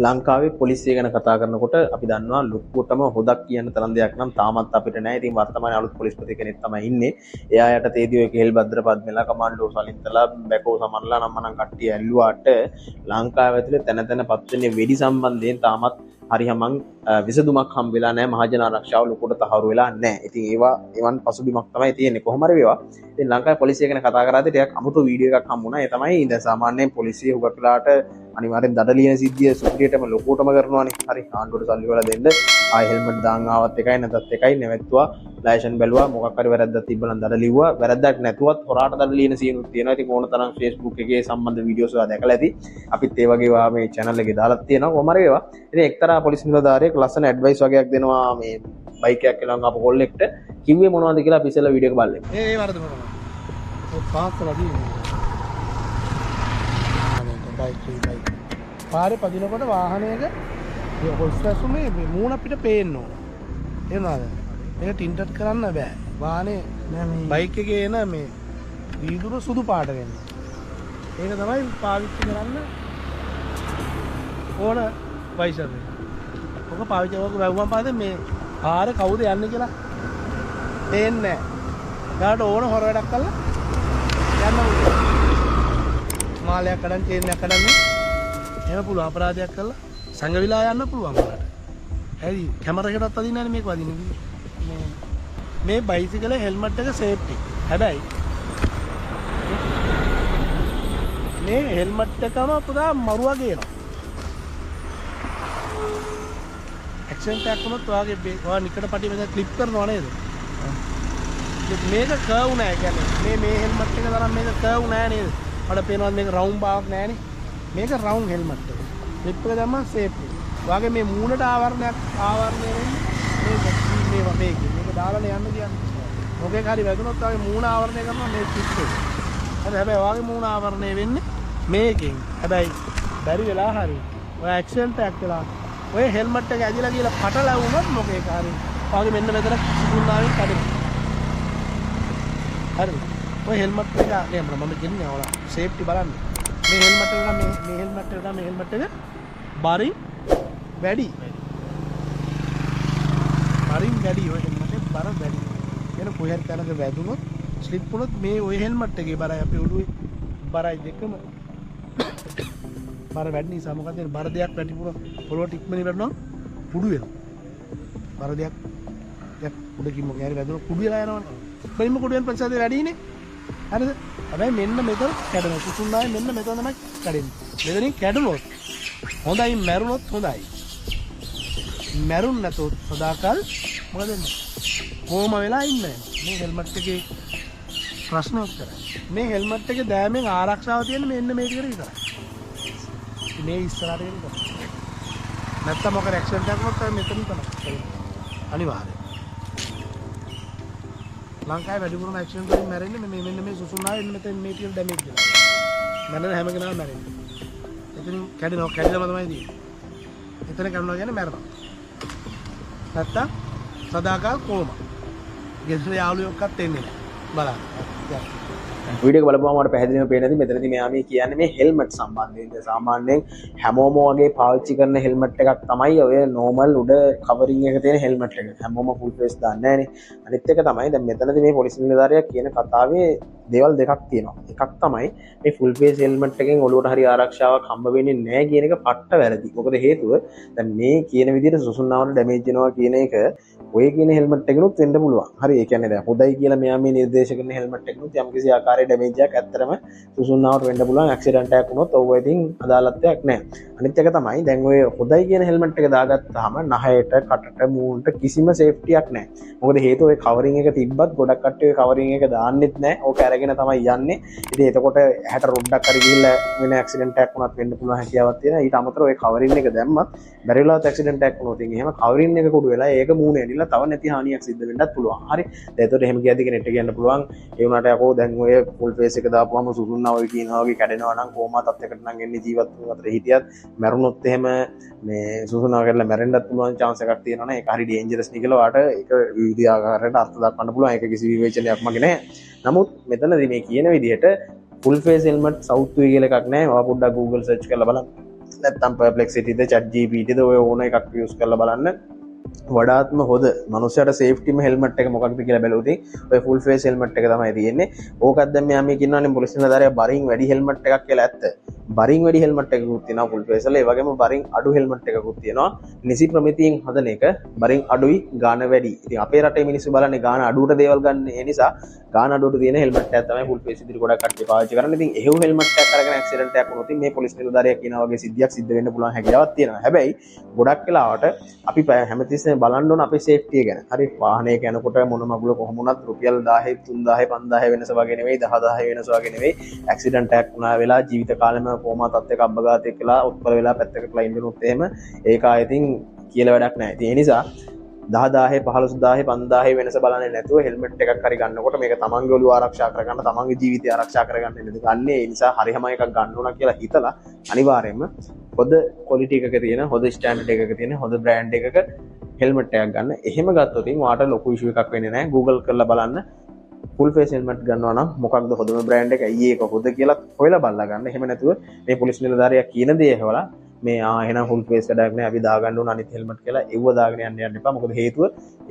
ලංකාවේ පොලිසිය ගැන කතා කරනකොට අපි දන්නවා ලොකුටම හොදක් කියන තරම් දෙයක් නම් තාමත් අපිට නැහැ. ඉතින් වර්තමානයේ අලුත් පොලිස්පති කෙනෙක් තමයි ඉන්නේ. එයා යටතේදී ඔය කෙහෙල් භද්‍ර පද්මලා කමාන්ඩෝ සලින්තලා බැකෝ සමන්ලා නම් මනම් කට්ටිය ඇල්ලුවාට ලංකාව ඇතුලේ තැන තැන පත් වෙන්නේ වෙඩි සම්බන්ධයෙන් තාමත් හරි හමන් විසඳුමක් හම් වෙලා නැහැ. මහජන ආරක්ෂාව ලොකුට තහවුරු වෙලා නැහැ. ඉතින් ඒවා එවන් පසුබිමක් තමයි තියෙන්නේ. කොහොම හරි වේවා. ඉතින් ලංකාවේ පොලිසිය ගැන කතා කරාදී ටිකක් අමුතු වීඩියෝ එකක් හම්බුණා. ඒ තමයි දැන් සාමාන්‍යයෙන් පොලිසිය හුඟක් වෙලාට අනිවාර්යෙන් දඩ ලියන සිද්ධිය සුපිරියටම ලොකුටම කරනවානේ. හරි ආණ්ඩුවට සල්ලි වල දෙන්න ආයි හෙල්මට් දාන් ආවත් එකයි නැතත් එකයි නැවැත්තුවා ලයිසන් බැලුවා මොකක් හරි වැරද්දක් තිබ්බනම් දඩ ලිව්වා. වැරද්දක් නැතුවත් හොරාට දඩ ලියන සීනුත් තියෙනවා. ඉතින් ඕන තරම් Facebook එකේ සම්බන්ධ වීඩියෝස් ඒවා දැකලා ඇති. අපිත් ඒ වගේ වා මේ channel එකේ දාලා තියෙනවා. කොහොම හරි ඒවා. ඉතින් එක්තරා පොලිස් නිලධාරියෙක් ලස්සන ඇඩ්වයිස් වගේක් දෙනවා මේ බයික් එකක් එලවන් ආපු කොල්ලෙක්ට. කිව්වේ මොනවද කියලා අපි ඉස්සෙල්ලා වීඩියෝ එක බලමු. ඒ වරද මොනවද? ඔය පාස්ලා දීන්නේ. බයික් පාරේ පදිනකොට වාහනයක ඔස්ට්‍රැසුමේ මූණ අපිට පේන්න ඕන. එනවාද? මේක ටින්ටඩ් කරන්න බෑ. වාහනේ බයික් එකේ එන මේ වීදුරු සුදු පාට වෙන්න. ඒක තමයි පාවිච්චි කරන්න ඕන වයිසර් එක. ඔක පාවිච්චි කරලා වැව්වම පස්සේ මේ පාරේ කවුද යන්නේ කියලා පේන්නේ නැහැ. ඊට ඕන හොර වැඩක් කළා යන්න පුළුවන්. මාලයක් කඩන් චේන් එකක් කඩන්නේ එහෙම පුළුවන් අපරාධයක් කළා සංගවිලා යන්න පුළුවන් වලට. හරි කැමරාවකටත් අදින්න නැහැ මේක වදින්නේ. මේ බයිසිකල් හෙල්මට් එක සේෆ්ටි. හැබැයි මේ හෙල්මට් එකම පුරා මරුවා ගේනවා. ඇක්සිඩන්ට් එකක් වුණොත් ඔයාගේ නිකට පටි මෙතන ක්ලිප් කරනවා නේද? මේක කර්ව් නෑ කියන්නේ මේ හෙල්මට් එක තරම් මේක කර්ව් නෑ නේද? අපිට පේනවා මේක රවුන්ඩ් බාවක් නෑනේ. මේක රවුන්ඩ් හෙල්මට් එක. ක්ලිප් එක දැම්මම සේෆ්ටි. ඔයාගේ මේ මූණට ආවරණය වෙන්නේ මේක දාලා යන්න කියන්නේ. මොකෙක් හරි වැදුනොත් ඔයාගේ මූණ ආවරණය කරනවා මේ ක්ලිප් එක. හරි හැබැයි ඔයාගේ මූණ ආවරණය වෙන්නේ මේකෙන්. හැබැයි බැරි වෙලා හරි ඔය ඇක්සිඩන්ට් එකක් වෙලා ඔය හෙල්මට් එක ඇදිලා ගිහලා පටලැවුනොත් මොකේක හරි ඔයාගේ මෙන්න මෙතන සුදුනාවෙන් කඩේ. හරි ඔය හෙල්මට් එක නේ මම කියන්නේ ඔයාලා සේෆ්ටි බලන්න. මේ හෙල්මට් එක මේ හෙල්මට් එක බරින් වැඩි. බරින් වැඩි ඔය හෙල්මට් එක බර වැඩි. එන කොහේ හරි තැනක වැදුනොත් ස්ලිප් වුණොත් මේ ඔය හෙල්මට් එකේ බරයි අපේ ඔළුවේ බරයි දෙකම බර වැඩි නිසා මොකද බර දෙයක් වැඩිපුර පොළොවට ඉක්මනින් වැටෙනවා කුඩු වෙනවා. බර දෙයක් උඩකින් මොකක් හරි වැදුනොත් කුඩු වෙලා යනවනේ. බරින්ම කුඩු වෙන ප්‍රතිශතය වැඩිනේ. හරිද? හැබැයි මෙන්න මෙතන කැඩෙනවා. සුසුම්නාවේ මෙන්න මෙතන තමයි කැඩෙන්නේ. මෙතනින් කැඩුනොත් හොඳයි මැරුණොත් හොඳයි. මැරුණ නැතොත් සදාකල් මොකද වෙන්නේ? කොහොම වෙලා ඉන්නේ? මේ හෙල්මට් එකේ ප්‍රශ්න උත්තරයි. මේ හෙල්මට් එකේ දෑමෙන් ආරක්ෂාව තියෙන්නේ මෙන්න මේක විතරයි. මේ ඉස්සරහට එන්න. නැත්තම් මොකද ඇක්සිඩන්ට් එකක් වුණොත් මෙතන තමයි. අනිවාර්යයෙන්. ලංකාවේ වැඩිපුරම ඇක්සිඩන්ට් වලින් මැරෙන්නේ මෙන්න මේ සුසුම්නාවේ මෙතන මේ ටික ඩැමේජ් වෙනවා. මැරෙන හැම කෙනාම මැරෙන්නේ. එතනින් කැඩෙනවා තමයි තියෙන්නේ. එතන කැඩුණා කියන්නේ මැරෙනවා. නැත්තම් සදාකාල කොහොම. ගෙදර යාළුවෙක්වත් එන්නේ නැහැ. බලන්න. වීඩියෝ එක බලපුවම මට පැහැදිලිවම පේන්නේ නැති මෙතනදී මෙයා මේ කියන්නේ මේ හෙල්මට් සම්බන්ධයෙන්. සාමාන්‍යයෙන් හැමෝම වගේ පාවිච්චි කරන හෙල්මට් එකක් තමයි ඔය නෝමල් උඩ කවරින් එක තියෙන හෙල්මට් එක. හැමෝම ෆුල් ෆේස් දාන්නේ නැහනේ. අනිත් එක තමයි දැන් මෙතනදී මේ පොලිස් නිලධාරියා කියන කතාවේ දේවල් දෙකක් තියෙනවා. එකක් තමයි මේ ෆුල් ෆේස් හෙල්මට් එකෙන් ඔළුවට හරි ආරක්ෂාවක් හම්බ වෙන්නේ නැහැ කියන එක පට්ට වැරදි. මොකද හේතුව දැන් මේ කියන විදිහට සුසුම්නාවට ඩැමේජ් වෙනවා කියන එක ඔය කියන හෙල්මට් එකනොත් වෙන්න පුළුවන්. හරි ඒ කියන්නේ දැන් හොඳයි කියලා මෙයා මේ නිර්දේශ කරන හෙල්මට් එකනොත් යම්කිසි ආකාරයේ ඩැමේජ් එකක් ඇත්තටම සුසුම්නාවට වෙන්න පුළුවන්. ඇක්සිඩන්ට් එකක් වුණොත් ඔව් ඉතින් අදාළත්වයක් නැහැ. අනිත් එක තමයි දැන් ඔය හොඳයි කියන හෙල්මට් එක දාගත්තාම නහයට, කටට, මූණට කිසිම සේෆ්ටියක් නැහැ. මොකද හේතුව ඔය කවරින් එක තිබ්බත් ගොඩක් කට්ටිය ඔය කවරින් එක දාන්නෙත් නැහැ. ඕක අරගෙන තමයි යන්නේ. ඉතින් එතකොට ඇහැට රොඩක් හරි ගිහිල්ලා වෙන ඇක්සිඩන්ට් එකක් වුණත් වෙන්න පුළුවන් හැකියාවක් තියෙනවා. ඊට අමතරව ඔය කවරින් එක දැම්මත් බැරි වෙලාවත් ඇක්සිඩන්ට් එකක් වුණොත් ඉතින් එහෙම කවරින් එක කුඩු වෙලා ඒක මූණේ ඇනිලා තව නැති හානියක් සිද්ධ වෙන්නත් පුළුවන්. හරි. දැන් එතකොට එහෙම කියද්දි කෙනෙක්ට කියන්න පුළුවන් ඒ වුණාට යකෝ දැන් ඔය ෆුල් ෆේස් එක දාපුවම සුසුම්නා ඔය කියනවා වගේ කැඩෙනවා නම් කොහොමද තත්යකට නම් එන්නේ ජීවත් වෙන අතර හිටියත් මැරුණොත් එහෙම මේ සුසුම්නා කරලා මැරෙන්නත් පුළුවන් chance එකක් තියෙනවනේ. ඒක හරි ඩේන්ජරස් නේ කියලා වාට ඒක විවිධ ආකාරයට අර්ථ දක්වන්න පුළුවන්. ඒක කිසි විවේචනයක් මගේ නෑ. නමුත් මෙතනදී මේ කියන විදිහට ෆුල් ෆේස් හෙල්මට් සවුත් වේ කියලා එකක් නෑ. ඔයා පොඩ්ඩක් Google search කරලා බලන්න. නැත්තම් perplexity ද chat gpt ද ඔය ඕන එකක් use කරලා බලන්න වඩාත්ම හොඳ මනුස්සයට සේෆ්ටිම හෙල්මට් එක මොකක්ද කියලා බැලුවොත් ඔය ෆුල් ෆේස් හෙල්මට් එක තමයි තියෙන්නේ. ඕකත් දැන් මෙයා මේ කියනවානේ පොලිස් නිලධාරියා බරින් වැඩි හෙල්මට් එකක් කියලා ඇත්ත. බරින් වැඩි හෙල්මට් එකකුත් තියෙනවා ෆුල් ෆේස් වල. ඒ වගේම බරින් අඩු හෙල්මට් එකකුත් තියෙනවා. නිසි ප්‍රමිතියෙන් හදන එක බරින් අඩුයි ගාන වැඩි. ඉතින් අපේ රටේ මිනිස්සු බලන්නේ ගාන අඩුවට දේවල් ගන්න. ඒ නිසා ගාන අඩුවට තියෙන හෙල්මට් එකක් තමයි ෆුල් ෆේස් ඉදිරි ගොඩක් කට්ටිය පාවිච්චි කරන්නේ. ඉතින් එහෙව් හෙල්මට් එකක් අරගෙන ඇක්සිඩන්ට් එකක් වුණොත් මේ පොලිස් නිලධාරියා කියනා වගේ සිද්ධියක් සිද්ධ වෙන්න පුළුවන් හැකියාවක් තියෙනවා. හැබැයි ගොඩක් වෙලාවට අපි හැමතිස්සෙම බලන්න ඕන අපේ සේෆ්ටිය ගැන. හරි වාහනයක යනකොට මොන මගුල කොහොම වුණත් රුපියල් 1000 3000 5000 වෙනස වගේ නෙවෙයි 10000 වෙනස වගේ නෙවෙයි ඇක්සිඩන්ට් එකක් වුණා වෙලා ජීවිත කාලෙම කොමා තත්ත්වයක අබ්බගාතයක් වෙලා උත්පල වෙලා පැත්තකට ලයින් දුනොත් එහෙම ඒක ආයෙතින් කියලා වැඩක් නැහැ. ඉතින් ඒ නිසා 10000 15000 5000 වෙනස බලන්නේ නැතුව හෙල්මට් එකක් හරි ගන්නකොට මේක තමන්ගේ ඔළුව ආරක්ෂා කරගන්න තමන්ගේ ජීවිතය ආරක්ෂා කරගන්න නේද ගන්න. ඒ නිසා හරියම එකක් ගන්න ඕන කියලා හිතලා අනිවාර්යයෙන්ම හොඳ ක්වොලිටි එකක තියෙන හොඳ ස්ටෑන්ඩඩ් එකක තියෙන හොඳ බ්‍රෑන්ඩ් එකක හෙල්මට් එකක් ගන්න. එහෙම ගත්තොත් වාට ලොකු ඉෂුව එකක් වෙන්නේ නැහැ. Google කරලා බලන්න ෆුල් ෆේස් හෙල්මට් ගන්නවා නම් මොකක්ද හොඳම බ්‍රෑන්ඩ් එක අයියේ ඒක හොඳ කියලා හොයලා බලලා ගන්න. එහෙම නැතුව මේ පොලිස් නිලධාරියා කියන දේ ඇහවලා මේ එහෙනම් ෆුල් ෆේස් වැඩක් නෑ අපි දාගන්න ඕන අනිත් හෙල්මට් කියලා එව්ව දාගෙන යන්න එපා. මොකද හේතුව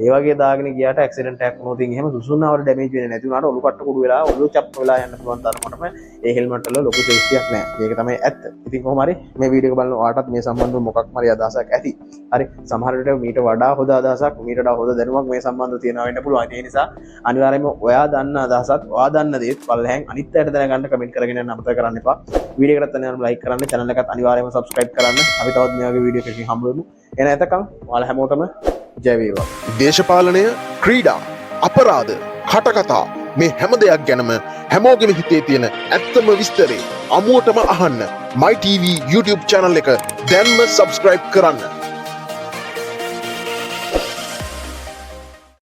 ඒ වගේ දාගෙන ගියාට ඇක්සිඩන්ට් එකක් වුණොත් එහෙම සුසුම්නාවට ඩැමේජ් වෙන්නේ නැති වුණාට ඔලු කට්ට කුඩු වෙලා ඔලු චප් වෙලා යන්න පුළුවන් තරමටම ඒ හෙල්මට් වල ලොකු සේෆ්ටියක් නෑ. මේක තමයි ඇත්ත. ඉතින් කොහොම හරි මේ වීඩියෝ එක බලන ඔයාටත් මේ සම්බන්ධව මොකක් හරි අදහසක් ඇති. හරි සමහර විට මීට වඩා හොඳ අදහසක් මීට වඩා හොඳ දැනුමක් මේ සම්බන්ධව තියෙනවා වෙන්න පුළුවන්. ඒ නිසා අනිවාර්යයෙන්ම ඔයා දන්න අදහසත් ඔයා දන්න දේත් පල්ලෙහෙන් අනිත් අයට දැනගන්න කමෙන්ට් කරගෙන යන්න අමතක කරන්න එපා. වීඩියෝ එකටත් අනිවාර්යයෙන්ම ලයික් කරන්න, channel එකත් අනිවාර්යයෙන්ම subscribe කරන්න. අපි තවත් මේ වගේ වීඩියෝ එකකින් හම්බ වෙමු. එන එතකම් ඔයාලා හැමෝටම ජය වේවා. දේශපාලනය, ක්‍රීඩා, අපරාධ, කටකතා මේ හැම දෙයක් ගැනම හැමෝගෙම හිතේ තියෙන ඇත්තම විස්තරේ අමුවටම අහන්න MyTV YouTube channel එක දැන්ම subscribe කරන්න.